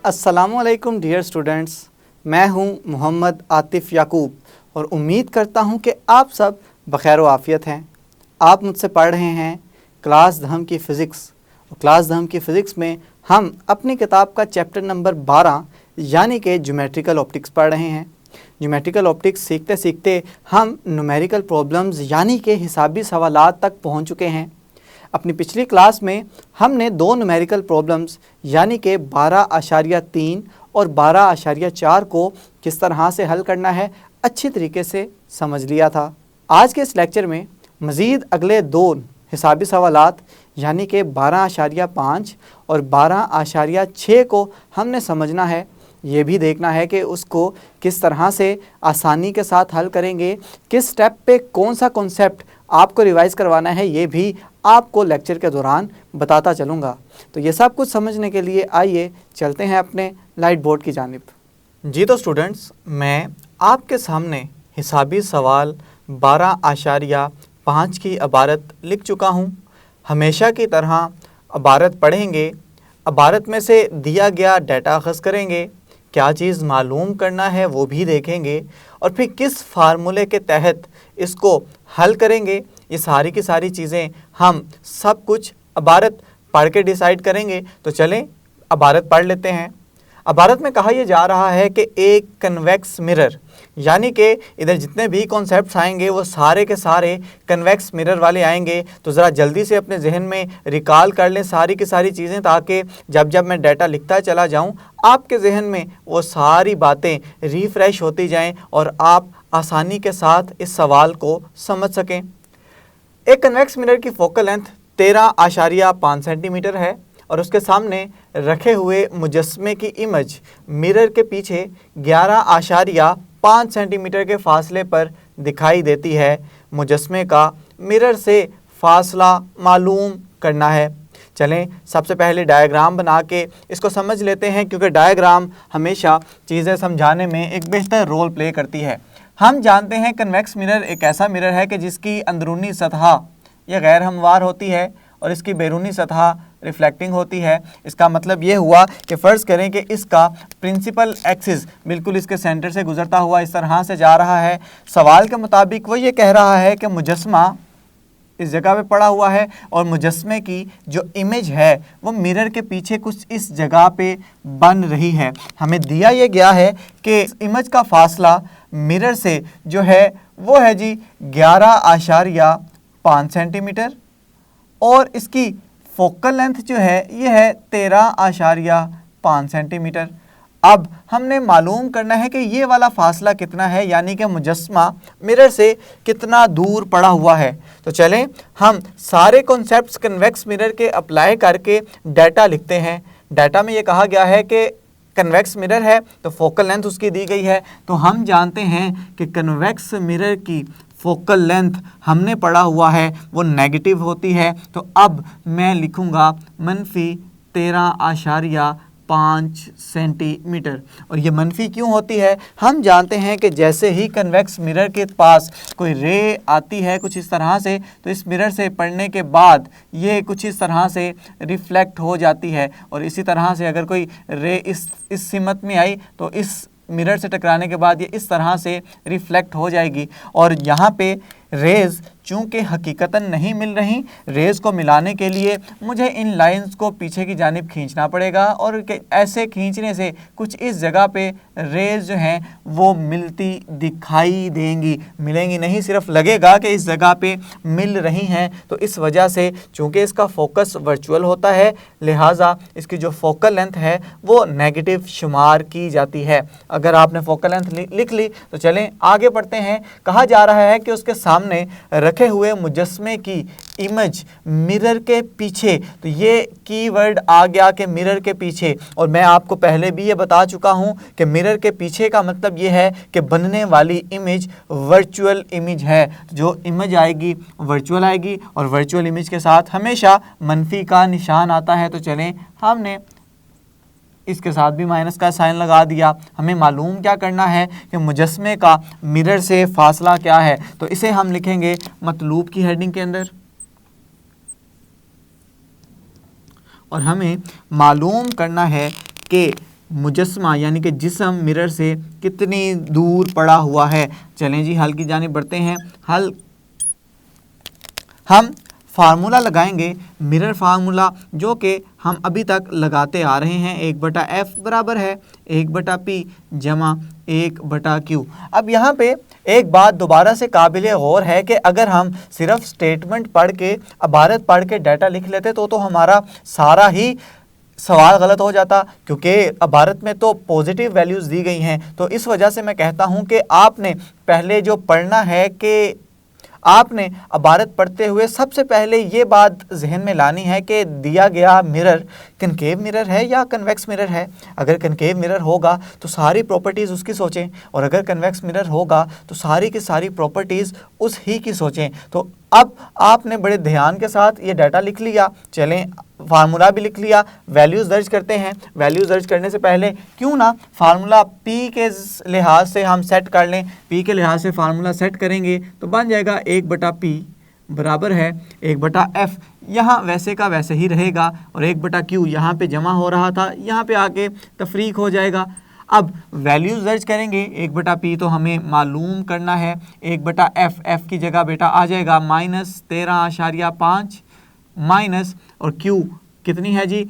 अस्सलामुअलैकुम dear students, मैं हूं मोहम्मद आतिफ़ याकूब और उम्मीद करता हूं कि आप सब बखैर व आफ़ियत हैं। आप मुझसे पढ़ रहे हैं क्लास दहम की फ़िज़िक्स और क्लास दहम की फ़िज़िक्स में हम अपनी किताब का चैप्टर नंबर 12 यानी कि ज्योमेट्रिकल ऑप्टिक्स पढ़ रहे हैं। ज्योमेट्रिकल ऑप्टिक्स सीखते सीखते हम न्यूमेरिकल प्रॉब्लम्स यानी कि हिसाबी सवालात तक पहुंच चुके हैं। अपनी पिछली क्लास में हमने दो न्यूमेरिकल प्रॉब्लम्स यानी कि 12.3 और 12.4 को किस तरह से हल करना है अच्छी तरीके से समझ लिया था। आज के इस लेक्चर में मज़ीद अगले दो हिसाबी सवालात यानी कि 12.5 और 12.6 को हमने समझना है। ये भी देखना है कि उसको किस तरह से आसानी के साथ हल करेंगे, किस स्टेप पे कौन सा कॉन्सेप्ट आपको रिवाइज़ करवाना है, ये भी आपको लेक्चर के दौरान बताता चलूँगा। तो ये सब कुछ समझने के लिए आइए चलते हैं अपने लाइट बोर्ड की जानिब। जी तो स्टूडेंट्स, मैं आपके सामने हिसाबी सवाल 12.5 की इबारत लिख चुका हूँ। हमेशा की तरह इबारत पढ़ेंगे, इबारत में से दिया गया डाटा अख़ज़ करेंगे, क्या चीज़ मालूम करना है वो भी देखेंगे और फिर किस फार्मूले के तहत इसको हल करेंगे। ये सारी की सारी चीज़ें हम सब कुछ इबारत पढ़ के डिसाइड करेंगे। तो चलें इबारत पढ़ लेते हैं। इबारत में कहा यह जा रहा है कि एक कन्वेक्स मिरर यानी कि इधर जितने भी कॉन्सेप्ट्स आएंगे वो सारे के सारे कन्वेक्स मिरर वाले आएंगे। तो ज़रा जल्दी से अपने जहन में रिकॉल कर लें सारी की सारी चीज़ें, ताकि जब जब मैं डाटा लिखता चला जाऊं आपके जहन में वो सारी बातें रिफ़्रेश होती जाएं और आप आसानी के साथ इस सवाल को समझ सकें। एक कन्वेक्स मिरर की फोकल लेंथ 13.5 सेंटीमीटर है और उसके सामने रखे हुए मुजस्मे की इमेज मिरर के पीछे 11.5 सेंटीमीटर के फासले पर दिखाई देती है। मुजस्मे का मिरर से फासला मालूम करना है। चलें सबसे पहले डायग्राम बना के इसको समझ लेते हैं, क्योंकि डायग्राम हमेशा चीज़ें समझाने में एक बेहतर रोल प्ले करती है। हम जानते हैं कन्वेक्स मिरर एक ऐसा मिरर है कि जिसकी अंदरूनी सतह यह गैर हमवार होती है और इसकी बैरूनी सतह रिफ्लेक्टिंग होती है। इसका मतलब ये हुआ कि फ़र्ज़ करें कि इसका प्रिंसिपल एक्सिस बिल्कुल इसके सेंटर से गुजरता हुआ इस तरह से जा रहा है। सवाल के मुताबिक वो ये कह रहा है कि मुजस्मा इस जगह पे पड़ा हुआ है और मुजस्मे की जो इमेज है वो मिरर के पीछे कुछ इस जगह पे बन रही है। हमें दिया ये गया है कि इमेज का फासला मिरर से जो है वो है जी 11.5 सेंटीमीटर और इसकी फोकल लेंथ जो है ये है 13.5 सेंटीमीटर। अब हमने मालूम करना है कि ये वाला फासला कितना है, यानी कि मुजस्मा मिरर से कितना दूर पड़ा हुआ है। तो चलें हम सारे कॉन्सेप्ट्स कन्वेक्स मिरर के अप्लाई करके डाटा लिखते हैं। डाटा में ये कहा गया है कि कन्वेक्स मिरर है तो फोकल लेंथ उसकी दी गई है। तो हम जानते हैं कि कन्वेक्स मिरर की फोकल लेंथ हमने पढ़ा हुआ है वो नेगेटिव होती है। तो अब मैं लिखूँगा -13.5 सेंटीमीटर। और ये मनफी क्यों होती है? हम जानते हैं कि जैसे ही कन्वेक्स मिरर के पास कोई रे आती है कुछ इस तरह से, तो इस मिरर से पड़ने के बाद ये कुछ इस तरह से रिफ्लेक्ट हो जाती है। और इसी तरह से अगर कोई रे इस सिमत में आई तो इस मिरर से टकराने के बाद ये इस तरह से रिफ्लेक्ट हो जाएगी। और यहाँ पे रेज़ चूँकि हकीकतन नहीं मिल रही, रेज़ को मिलाने के लिए मुझे इन लाइंस को पीछे की जानिब खींचना पड़ेगा और ऐसे खींचने से कुछ इस जगह पे रेज़ जो हैं वो मिलती दिखाई देंगी, मिलेंगी नहीं, सिर्फ लगेगा कि इस जगह पे मिल रही हैं। तो इस वजह से चूँकि इसका फोकस वर्चुअल होता है, लिहाजा इसकी जो फोकल लेंथ है वो नेगेटिव शुमार की जाती है। अगर आपने फोकल लेंथ लिख ली तो चलें आगे बढ़ते हैं। कहा जा रहा है कि उसके सामने रखे हुए मुजस्मे की इमेज मिरर के पीछे, तो ये कीवर्ड आ गया कि मिरर के पीछे। और मैं आपको पहले भी ये बता चुका हूँ कि मिरर के पीछे का मतलब ये है कि बनने वाली इमेज वर्चुअल इमेज है। जो इमेज आएगी वर्चुअल आएगी और वर्चुअल इमेज के साथ हमेशा मनफी का निशान आता है। तो चलें हमने इसके साथ भी माइनस का साइन लगा दिया। हमें मालूम क्या करना है कि मुजस्मे का मिरर से फासला क्या है। तो इसे हम लिखेंगे मतलूब की हेडिंग के अंदर और हमें मालूम करना है कि मुजस्मा यानी कि जिस्म मिरर से कितनी दूर पड़ा हुआ है। चलें जी हल की जानिब बढ़ते हैं। हल हम फार्मूला लगाएंगे, मिरर फार्मूला, जो कि हम अभी तक लगाते आ रहे हैं। 1/f बराबर है 1/p जमा 1/q। अब यहाँ पे एक बात दोबारा से काबिल गौर है कि अगर हम सिर्फ स्टेटमेंट पढ़ के, इबारत पढ़ के डाटा लिख लेते तो हमारा सारा ही सवाल गलत हो जाता, क्योंकि इबारत में तो पॉजिटिव वैल्यूज़ दी गई हैं। तो इस वजह से मैं कहता हूँ कि आपने पहले जो पढ़ना है कि आपने इबारत पढ़ते हुए सबसे पहले ये बात जहन में लानी है कि दिया गया मिरर कनकेव मिरर है या कन्वेक्स मिरर है। अगर कनकेव मिरर होगा तो सारी प्रॉपर्टीज़ उसकी सोचें, और अगर कन्वेक्स मिरर होगा तो सारी की सारी प्रॉपर्टीज़ उस ही की सोचें। तो अब आपने बड़े ध्यान के साथ ये डाटा लिख लिया, चलें फार्मूला भी लिख लिया, वैल्यूज़ दर्ज करते हैं। वैल्यूज़ दर्ज करने से पहले क्यों ना फार्मूला पी के लिहाज से हम सेट कर लें। पी के लिहाज से फार्मूला सेट करेंगे तो बन जाएगा 1/p बराबर है 1/f। यहाँ वैसे का वैसे ही रहेगा, और 1/q यहाँ पे जमा हो रहा था, यहाँ पे आके तफरीक हो जाएगा। अब वैल्यूज़ दर्ज करेंगे। 1/p तो हमें मालूम करना है। 1/f, f की जगह बेटा आ जाएगा -13.5 माइनस, और q कितनी है जी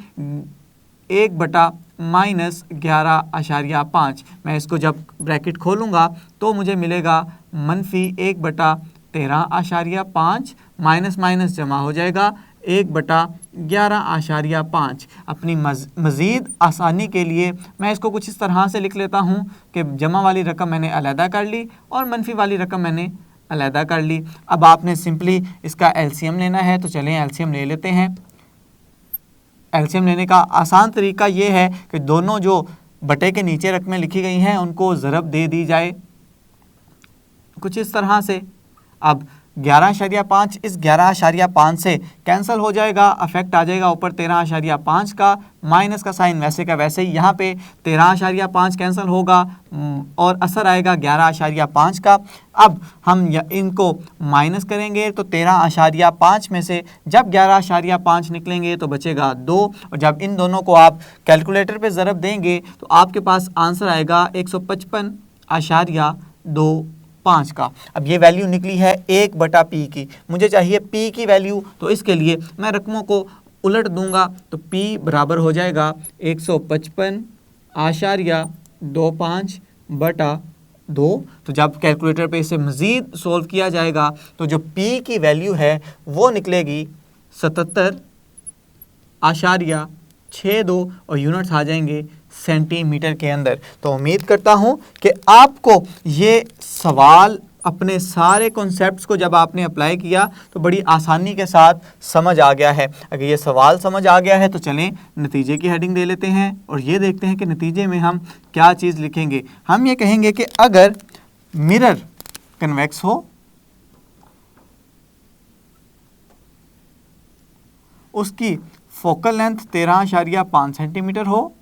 1/-11.5। मैं इसको जब ब्रैकेट खोलूँगा तो मुझे मिलेगा -1/13.5 माइनस माइनस जमा हो जाएगा 1/11.5। अपनी मज़ीद आसानी के लिए मैं इसको कुछ इस तरह से लिख लेता हूँ कि जमा वाली रकम मैंने अलहदा कर ली और मनफी वाली रकम मैंने अलहदा कर ली। अब आपने सिंपली इसका एलसीएम लेना है, तो चलें एलसीएम ले लेते हैं। एलसीएम लेने का आसान तरीका ये है कि दोनों जो बटे के नीचे रकमें लिखी गई हैं उनको ज़रब दे दी जाए कुछ इस तरह से। अब 11.5 इस 11.5 से कैंसिल हो जाएगा, अफेक्ट आ जाएगा ऊपर 13.5 का, माइनस का साइन वैसे का वैसे ही यहाँ पे 13.5 कैंसिल होगा और असर आएगा 11.5 का। अब हम इनको माइनस करेंगे तो 13.5 में से जब 11.5 निकलेंगे तो बचेगा 2, और जब इन दोनों को आप कैलकुलेटर पे ज़रब देंगे तो आपके पास आंसर आएगा 155.25 का। अब ये वैल्यू निकली है 1/p की, मुझे चाहिए p की वैल्यू, तो इसके लिए मैं रकमों को उलट दूंगा तो p बराबर हो जाएगा 155.25/2। तो जब कैलकुलेटर पे इसे मज़ीद सोल्व किया जाएगा तो जो p की वैल्यू है वो निकलेगी 77.62 और यूनिट्स आ जाएंगे सेंटीमीटर के अंदर। तो उम्मीद करता हूँ कि आपको ये सवाल अपने सारे कॉन्सेप्ट्स को जब आपने अप्लाई किया तो बड़ी आसानी के साथ समझ आ गया है। अगर ये सवाल समझ आ गया है तो चलें नतीजे की हेडिंग दे लेते हैं और ये देखते हैं कि नतीजे में हम क्या चीज़ लिखेंगे। हम ये कहेंगे कि अगर मिरर कन्वेक्स हो, उसकी फोकल लेंथ 13.5 सेंटीमीटर हो,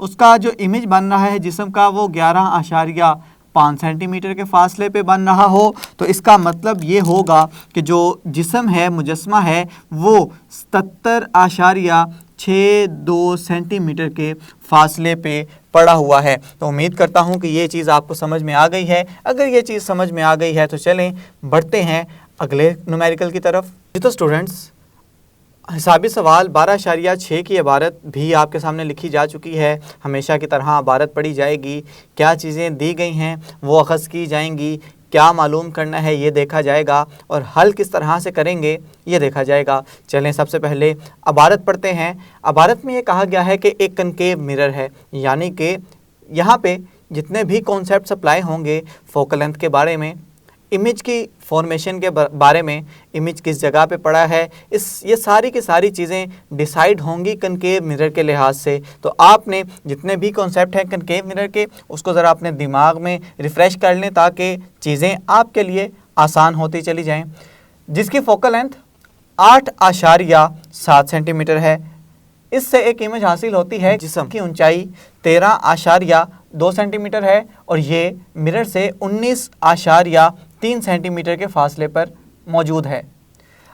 उसका जो इमेज बन रहा है जिस्म का वो 11.5 सेंटीमीटर के फासले पे बन रहा हो, तो इसका मतलब ये होगा कि जो जिस्म है, मुजस्मा है, वो 77.62 सेंटीमीटर के फासले पे पड़ा हुआ है। तो उम्मीद करता हूँ कि ये चीज़ आपको समझ में आ गई है। अगर ये चीज़ समझ में आ गई है तो चलें बढ़ते हैं अगले न्यूमेरिकल की तरफ। जी तो स्टूडेंट्स, हिसाबी सवाल 12.6 की इबारत भी आपके सामने लिखी जा चुकी है। हमेशा की तरह इबारत पढ़ी जाएगी, क्या चीज़ें दी गई हैं वो अख़ज़ की जाएंगी, क्या मालूम करना है ये देखा जाएगा, और हल किस तरह से करेंगे ये देखा जाएगा। चलें सबसे पहले इबारत पढ़ते हैं। इबारत में ये कहा गया है कि एक कनकेव मिरर है, यानी कि यहाँ पे जितने भी कॉन्सेप्ट्स अप्लाई होंगे फोकल लेंथ के बारे में, इमेज की फॉर्मेशन के बारे में, इमेज किस जगह पे पड़ा है, ये सारी की सारी चीज़ें डिसाइड होंगी कनकेव मिरर के लिहाज से। तो आपने जितने भी कॉन्सेप्ट हैं कनकेव मिरर के उसको ज़रा अपने दिमाग में रिफ़्रेश कर लें ताकि चीज़ें आपके लिए आसान होती चली जाएं। जिसकी फोकल लेंथ 8.7 सेंटीमीटर है, इससे एक इमेज हासिल होती है जिस्म की ऊंचाई 13.2 सेंटीमीटर है और ये मिरर से 19.3 सेंटीमीटर के फासले पर मौजूद है।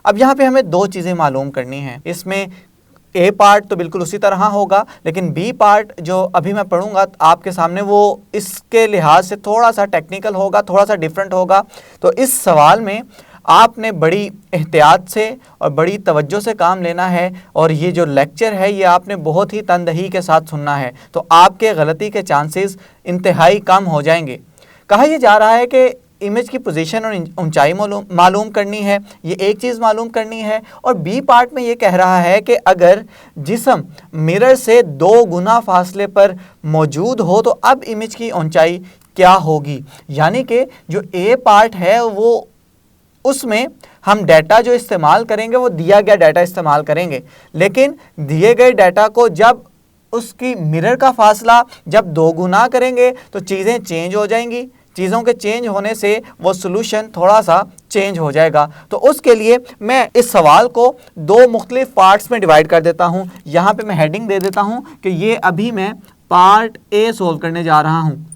अब यहाँ पे हमें दो चीज़ें मालूम करनी हैं। इसमें ए पार्ट तो बिल्कुल उसी तरह होगा, लेकिन बी पार्ट जो अभी मैं पढ़ूंगा आपके सामने वो इसके लिहाज से थोड़ा सा टेक्निकल होगा, थोड़ा सा डिफरेंट होगा। तो इस सवाल में आपने बड़ी एहतियात से और बड़ी तवज्जो से काम लेना है, और ये जो लेक्चर है ये आपने बहुत ही तनदही के साथ सुनना है, तो आपके गलती के चांसेस इंतहाई कम हो जाएंगे। कहा यह जा रहा है कि इमेज की पोजीशन और ऊंचाई मालूम करनी है, ये एक चीज़ मालूम करनी है। और बी पार्ट में ये कह रहा है कि अगर जिस्म मिरर से 2 गुना फासले पर मौजूद हो तो अब इमेज की ऊंचाई क्या होगी। यानी कि जो ए पार्ट है वो उसमें हम डाटा जो इस्तेमाल करेंगे वो दिया गया डाटा इस्तेमाल करेंगे, लेकिन दिए गए डाटा को जब उसकी मिरर का फासला जब 2 गुना करेंगे तो चीज़ें चेंज हो जाएंगी। चीज़ों के चेंज होने से वो सोल्यूशन थोड़ा सा चेंज हो जाएगा। तो उसके लिए मैं इस सवाल को 2 मुख्तलिफ पार्ट्स में डिवाइड कर देता हूँ। यहाँ पे मैं हेडिंग दे देता हूँ कि ये अभी मैं पार्ट ए सोल्व करने जा रहा हूँ।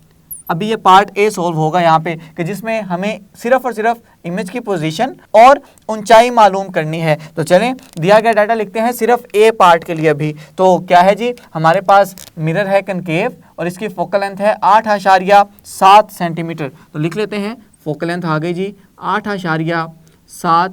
अभी ये पार्ट ए सोल्व होगा यहाँ पे, कि जिसमें हमें सिर्फ और सिर्फ इमेज की पोजीशन और ऊंचाई मालूम करनी है। तो चलें दिया गया डाटा लिखते हैं सिर्फ ए पार्ट के लिए अभी। तो क्या है जी, हमारे पास मिरर है कनकेव और इसकी फोकल लेंथ है 8.7 सेंटीमीटर। तो लिख लेते हैं, फोकल लेंथ आ गई जी 8.7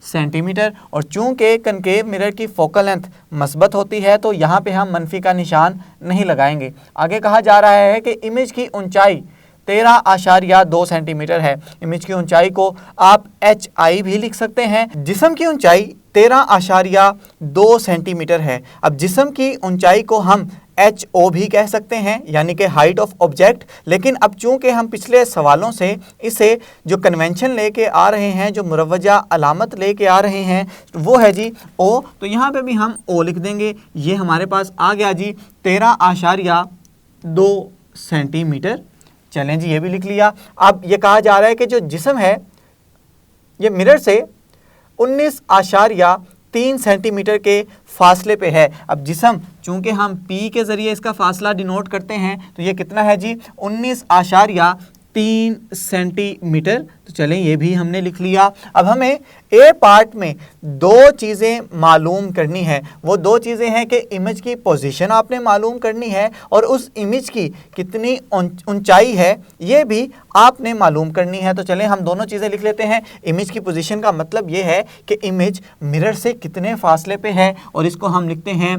सेंटीमीटर। और चूंकि कनकेव मिरर की फोकल लेंथ मस्बत होती है तो यहाँ पे हम मनफी का निशान नहीं लगाएंगे। आगे कहा जा रहा है कि इमेज की ऊंचाई 13.2 सेंटीमीटर है। इमेज की ऊंचाई को आप HI भी लिख सकते हैं। जिस्म की ऊंचाई 13.2 सेंटीमीटर है। अब जिस्म की ऊंचाई को हम HO भी कह सकते हैं, यानी कि हाइट ऑफ ऑब्जेक्ट। लेकिन अब चूंकि हम पिछले सवालों से इसे जो कन्वेंशन लेके आ रहे हैं, जो मुरवजा अलामत लेके आ रहे हैं, वो है जी O। तो यहाँ पे भी हम O लिख देंगे। ये हमारे पास आ गया जी 13.2 सेंटीमीटर। चलें जी, ये भी लिख लिया। अब ये कहा जा रहा है कि जो जिस्म है ये मिरर से 19.3 सेंटीमीटर के फासले पे है। अब जिस्म चूंकि हम P के ज़रिए इसका फासला डिनोट करते हैं तो ये कितना है जी 19.3 सेंटीमीटर। तो चलें ये भी हमने लिख लिया। अब हमें ए पार्ट में 2 चीज़ें मालूम करनी है। वो 2 चीज़ें हैं कि इमेज की पोजीशन आपने मालूम करनी है और उस इमेज की कितनी ऊंचाई है ये भी आपने मालूम करनी है। तो चलें हम दोनों चीज़ें लिख लेते हैं। इमेज की पोजीशन का मतलब ये है कि इमेज मिरर से कितने फासले पे है, और इसको हम लिखते हैं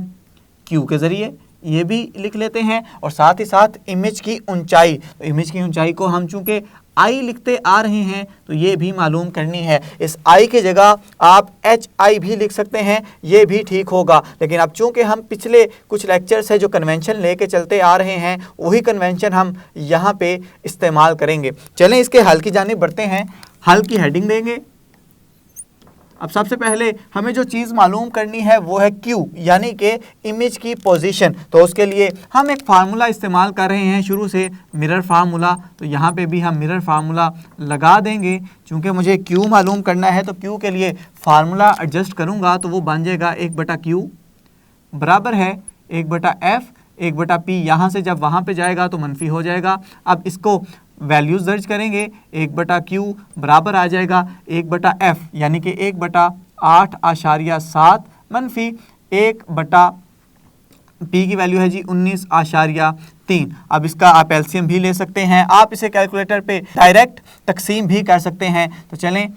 Q के ज़रिए, ये भी लिख लेते हैं। और साथ ही साथ इमेज की ऊंचाई, तो इमेज की ऊंचाई को हम चूंकि I लिखते आ रहे हैं तो ये भी मालूम करनी है। इस I की जगह आप HI भी लिख सकते हैं, ये भी ठीक होगा। लेकिन अब चूंकि हम पिछले कुछ लेक्चर से जो कन्वेंशन लेके चलते आ रहे हैं वही कन्वेंशन हम यहाँ पे इस्तेमाल करेंगे। चलें इसके हल की जानिब बढ़ते हैं। हल की हेडिंग देंगे। अब सबसे पहले हमें जो चीज़ मालूम करनी है वो है Q, यानी कि इमेज की पोजीशन। तो उसके लिए हम एक फार्मूला इस्तेमाल कर रहे हैं शुरू से, मिरर फार्मूला। तो यहाँ पे भी हम मिरर फार्मूला लगा देंगे। चूँकि मुझे Q मालूम करना है तो Q के लिए फार्मूला एडजस्ट करूँगा तो वो बन जाएगा 1/Q बराबर है 1/F 1/P। यहाँ से जब वहाँ पे जाएगा तो मनफी हो जाएगा। अब इसको वैल्यूज़ दर्ज करेंगे, 1/Q बराबर आ जाएगा 1/F, यानी कि 1/8.7 मनफी 1/P की वैल्यू है जी 19.3। अब इसका आप एलसीएम भी ले सकते हैं, आप इसे कैलकुलेटर पे डायरेक्ट तकसीम भी कर सकते हैं। तो चलें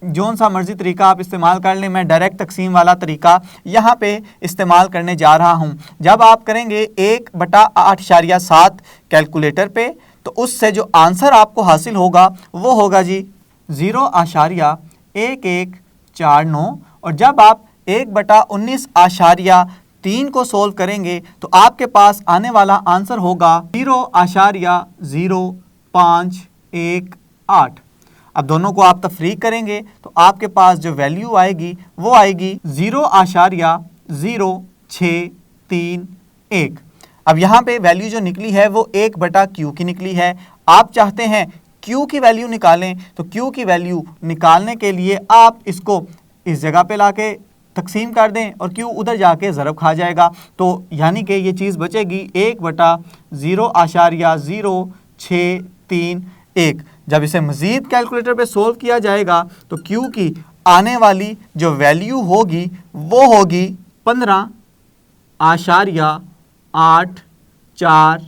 जोन सा मर्जी तरीका आप इस्तेमाल कर लें, मैं डायरेक्ट तकसीम वाला तरीका यहाँ पे इस्तेमाल करने जा रहा हूँ। जब आप करेंगे 1/8.7 कैलकुलेटर पे तो उससे जो आंसर आपको हासिल होगा वो होगा जी 0.1149। और जब आप 1/19.3 को सोल्व करेंगे तो आपके पास आने वाला आंसर होगा 0.0518। अब दोनों को आप तफरीक करेंगे तो आपके पास जो वैल्यू आएगी वो आएगी 0.0631। अब यहाँ पे वैल्यू जो निकली है वो 1/Q की निकली है। आप चाहते हैं Q की वैल्यू निकालें तो Q की वैल्यू निकालने के लिए आप इसको इस जगह पे लाके तकसीम कर दें और Q उधर जाके ज़रब खा जाएगा। तो यानी कि ये चीज़ बचेगी 1/0.0631। जब इसे मज़ीद कैलकुलेटर पे सोल्व किया जाएगा तो Q की आने वाली जो वैल्यू होगी वो होगी 15 0.84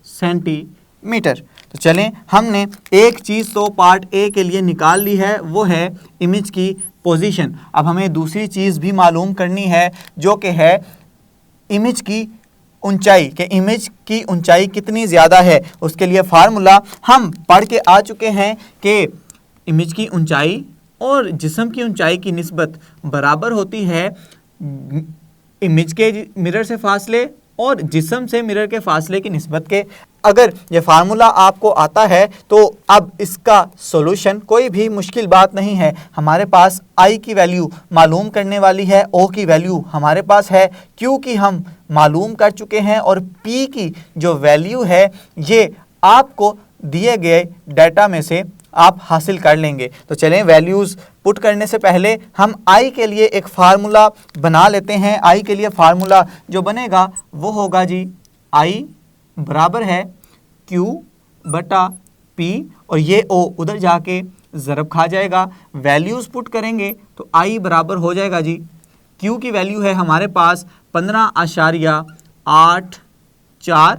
सेंटीमीटर। तो चलें, हमने एक चीज़ तो पार्ट ए के लिए निकाल ली है, वो है इमेज की पोजीशन। अब हमें दूसरी चीज़ भी मालूम करनी है जो कि है इमेज की ऊंचाई, कि इमेज की ऊंचाई कितनी ज़्यादा है। उसके लिए फार्मूला हम पढ़ के आ चुके हैं कि इमेज की ऊंचाई और जिस्म की ऊंचाई की निस्बत बराबर होती है इमेज के मिरर से फासले और जिस्म से मिरर के फासले की निस्बत के। अगर ये फार्मूला आपको आता है तो अब इसका सॉल्यूशन कोई भी मुश्किल बात नहीं है। हमारे पास I की वैल्यू मालूम करने वाली है, O की वैल्यू हमारे पास है, Q की हम मालूम कर चुके हैं और P की जो वैल्यू है ये आपको दिए गए डाटा में से आप हासिल कर लेंगे। तो चलें, वैल्यूज़ पुट करने से पहले हम I के लिए एक फार्मूला बना लेते हैं। I के लिए फार्मूला जो बनेगा वो होगा जी I बराबर है Q बटा P और ये O उधर जाके ज़रब खा जाएगा। वैल्यूज़ पुट करेंगे तो I बराबर हो जाएगा जी, Q की वैल्यू है हमारे पास 15.84,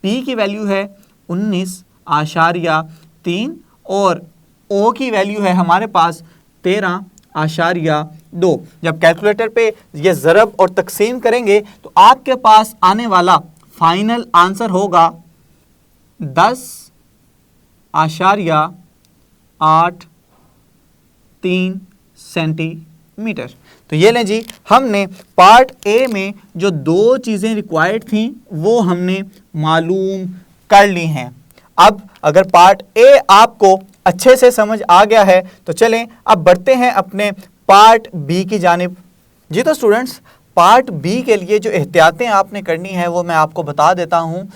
P की वैल्यू है 19.3 और O की वैल्यू है हमारे पास 13.2। जब कैलकुलेटर पे ये ज़रब और तकसीम करेंगे तो आपके पास आने वाला फाइनल आंसर होगा 10.83 सेंटीमीटर। तो ये लें जी, हमने पार्ट ए में जो दो चीज़ें रिक्वायर्ड थी वो हमने मालूम कर ली हैं। अब अगर पार्ट ए आपको अच्छे से समझ आ गया है तो चलें अब बढ़ते हैं अपने पार्ट बी की जानिब। जी तो स्टूडेंट्स, पार्ट बी के लिए जो एहतियातें आपने करनी है वो मैं आपको बता देता हूँ।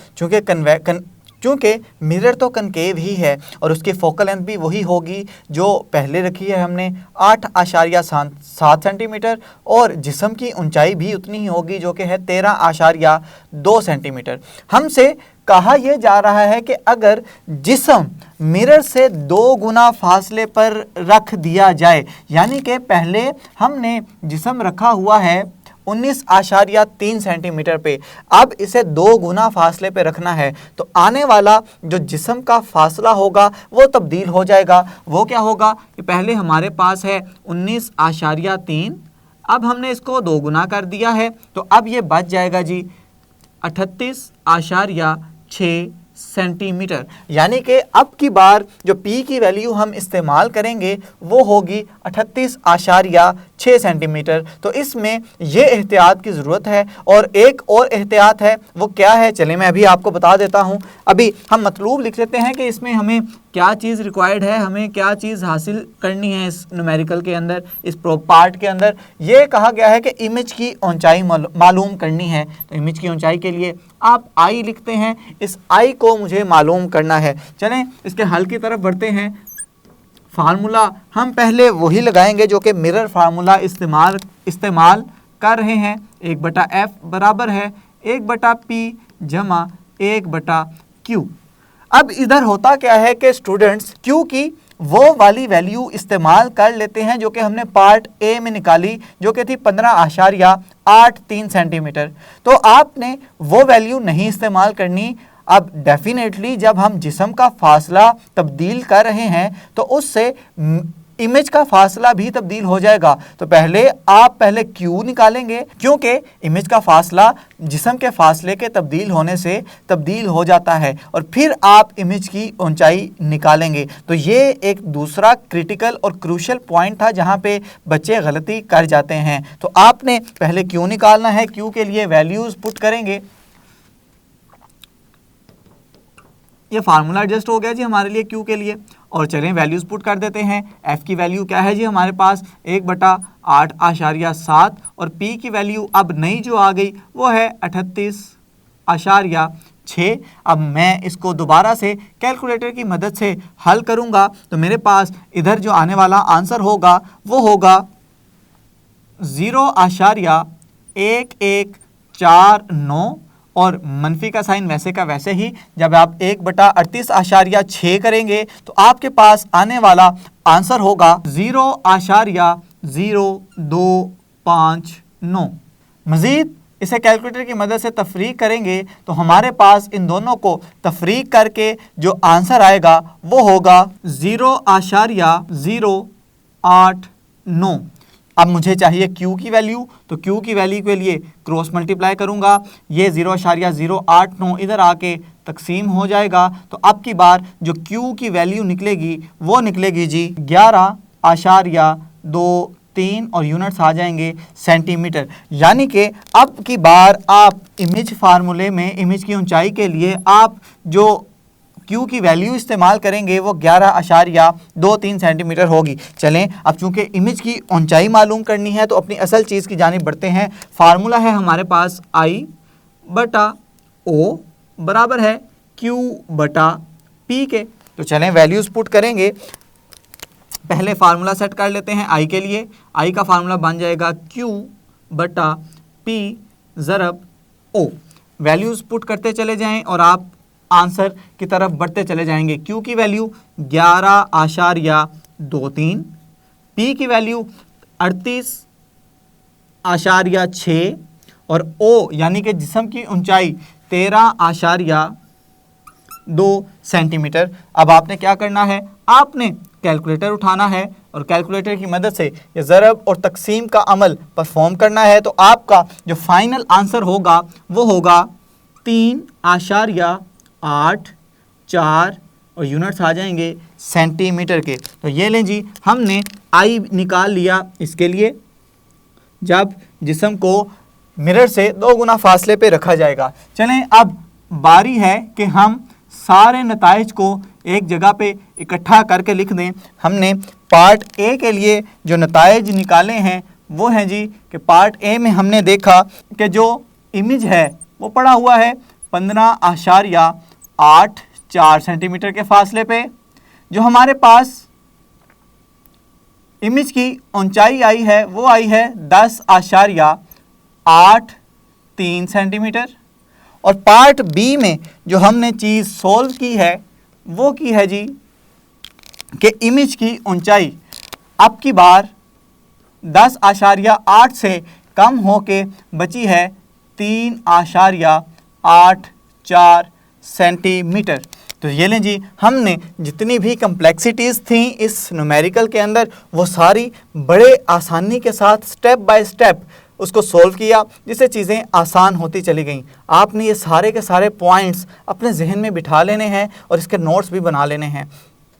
चूँकि मिरर तो कनकेव ही है और उसकी फोकल लेंथ भी वही होगी जो पहले रखी है हमने 8.7 सेंटीमीटर और जिस्म की ऊंचाई भी उतनी ही होगी जो कि है 13.2 सेंटीमीटर। हमसे कहा यह जा रहा है कि अगर जिस्म मिरर से 2 गुना फासले पर रख दिया जाए, यानी कि पहले हमने जिस्म रखा हुआ है 19.3 सेंटीमीटर पे, अब इसे 2 गुना फासले पे रखना है तो आने वाला जो जिस्म का फासला होगा वो तब्दील हो जाएगा। वो क्या होगा कि पहले हमारे पास है 19.3, अब हमने इसको 2 गुना कर दिया है तो अब ये बच जाएगा जी 38.6 सेंटीमीटर। यानी कि अब की बार जो P की वैल्यू हम इस्तेमाल करेंगे वो होगी 38.6 सेंटीमीटर। तो इसमें ये एहतियात की ज़रूरत है। और एक और एहतियात है, वो क्या है चलें मैं अभी आपको बता देता हूँ। अभी हम मतलूब लिख लेते हैं कि इसमें हमें क्या चीज़ रिक्वायर्ड है, हमें क्या चीज़ हासिल करनी है इस न्यूमेरिकल के अंदर, इस पार्ट के अंदर। ये कहा गया है कि इमेज की ऊंचाई मालूम करनी है। तो इमेज की ऊंचाई के लिए आप I लिखते हैं, इस I को मुझे मालूम करना है। चलें इसके हल की तरफ बढ़ते हैं। फार्मूला हम पहले वही लगाएंगे जो कि मिरर फार्मूला इस्तेमाल कर रहे हैं। 1/f बराबर है 1/p जमा 1/q। अब इधर होता क्या है कि स्टूडेंट्स Q की वो वाली वैल्यू इस्तेमाल कर लेते हैं जो कि हमने पार्ट ए में निकाली, जो कि थी 15.83 सेंटीमीटर। तो आपने वो वैल्यू नहीं इस्तेमाल करनी। अब डेफिनेटली जब हम जिस्म का फासला तब्दील कर रहे हैं तो उससे इमेज का फासला भी तब्दील हो जाएगा। तो आप पहले Q निकालेंगे क्योंकि इमेज का फासला जिस्म के फासले के तब्दील होने से तब्दील हो जाता है और फिर आप इमेज की ऊंचाई निकालेंगे। तो ये एक दूसरा क्रिटिकल और क्रूशल पॉइंट था जहां पे बच्चे गलती कर जाते हैं। तो आपने पहले Q निकालना है। Q के लिए वैल्यूज़ पुट करेंगे। ये फार्मूला एडजस्ट हो गया जी हमारे लिए Q के लिए। और चलें वैल्यूज़ पुट कर देते हैं। F की वैल्यू क्या है जी हमारे पास 1/8.7 और P की वैल्यू अब नई जो आ गई वो है 38.6। अब मैं इसको दोबारा से कैलकुलेटर की मदद से हल करूंगा तो मेरे पास इधर जो आने वाला आंसर होगा वो होगा 0.1149 और मनफी का साइन वैसे का वैसे ही। जब आप 1/38.6 करेंगे तो आपके पास आने वाला आंसर होगा 0.0259। मज़ीद इसे कैलकुलेटर की मदद से तफरीक करेंगे तो हमारे पास इन दोनों को तफरीक करके जो आंसर आएगा वो होगा 0.089। अब मुझे चाहिए Q की वैल्यू, तो Q की वैल्यू के लिए क्रॉस मल्टीप्लाई करूंगा, ये 0.089 इधर आके तकसीम हो जाएगा। तो अब की बार जो Q की वैल्यू निकलेगी वो निकलेगी जी 11.23 और यूनिट्स आ जाएंगे सेंटीमीटर। यानी कि अब की बार आप इमेज फार्मूले में इमेज की ऊंचाई के लिए आप जो Q की वैल्यू इस्तेमाल करेंगे वो 11.23 सेंटीमीटर होगी। चलें, अब चूंकि इमेज की ऊंचाई मालूम करनी है तो अपनी असल चीज़ की जानिब बढ़ते हैं। फार्मूला है हमारे पास I/O बराबर है Q/P के। तो चलें वैल्यूज़ पुट करेंगे। पहले फार्मूला सेट कर लेते हैं I के लिए। I का फार्मूला बन जाएगा Q/P ज़रब O। वैल्यूज़ पुट करते चले जाएं और आप आंसर की तरफ बढ़ते चले जाएंगे। Q की वैल्यू 11.23, P की वैल्यू 38.6 और O यानी कि जिस्म की ऊंचाई 13.2 सेंटीमीटर। अब आपने क्या करना है, आपने कैलकुलेटर उठाना है और कैलकुलेटर की मदद से ये ज़रब और तकसीम का अमल परफॉर्म करना है। तो आपका जो फाइनल आंसर होगा वो होगा 3.84 और यूनिट्स आ जाएंगे सेंटीमीटर के। तो ये लें जी, हमने आई निकाल लिया इसके लिए जब जिस्म को मिरर से 2 गुना फासले पे रखा जाएगा। चलें अब बारी है कि हम सारे नताइज को एक जगह पे इकट्ठा करके लिख दें। हमने पार्ट ए के लिए जो नताइज निकाले हैं वो हैं जी कि पार्ट ए में हमने देखा कि जो इमेज है वो पड़ा हुआ है 15.84 सेंटीमीटर के फासले पे। जो हमारे पास इमेज की ऊंचाई आई है वो आई है 10.83 सेंटीमीटर। और पार्ट बी में जो हमने चीज़ सोल्व की है वो की है जी कि इमेज की ऊंचाई अब की बार 10.8 से कम होके बची है 3.84 सेंटीमीटर। तो ये लें जी, हमने जितनी भी कम्प्लेक्सिटीज़ थी इस न्यूमेरिकल के अंदर वो सारी बड़े आसानी के साथ स्टेप बाय स्टेप उसको सोल्व किया, जिससे चीज़ें आसान होती चली गईं। आपने ये सारे के सारे पॉइंट्स अपने जहन में बिठा लेने हैं और इसके नोट्स भी बना लेने हैं।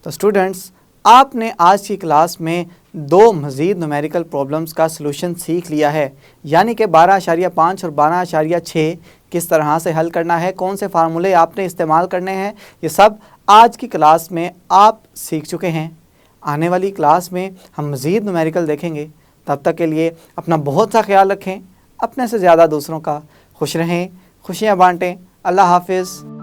तो स्टूडेंट्स, आपने आज की क्लास में 2 मज़ीद न्यूमेरिकल प्रॉब्लम्स का सलूशन सीख लिया है, यानी कि 12.5 और 12.6 किस तरह से हल करना है, कौन से फार्मूले आपने इस्तेमाल करने हैं, ये सब आज की क्लास में आप सीख चुके हैं। आने वाली क्लास में हम मज़ीद न्यूमेरिकल देखेंगे। तब तक के लिए अपना बहुत सा ख्याल रखें, अपने से ज़्यादा दूसरों का। खुश रहें, खुशियाँ बांटें। अल्लाह हाफिज़।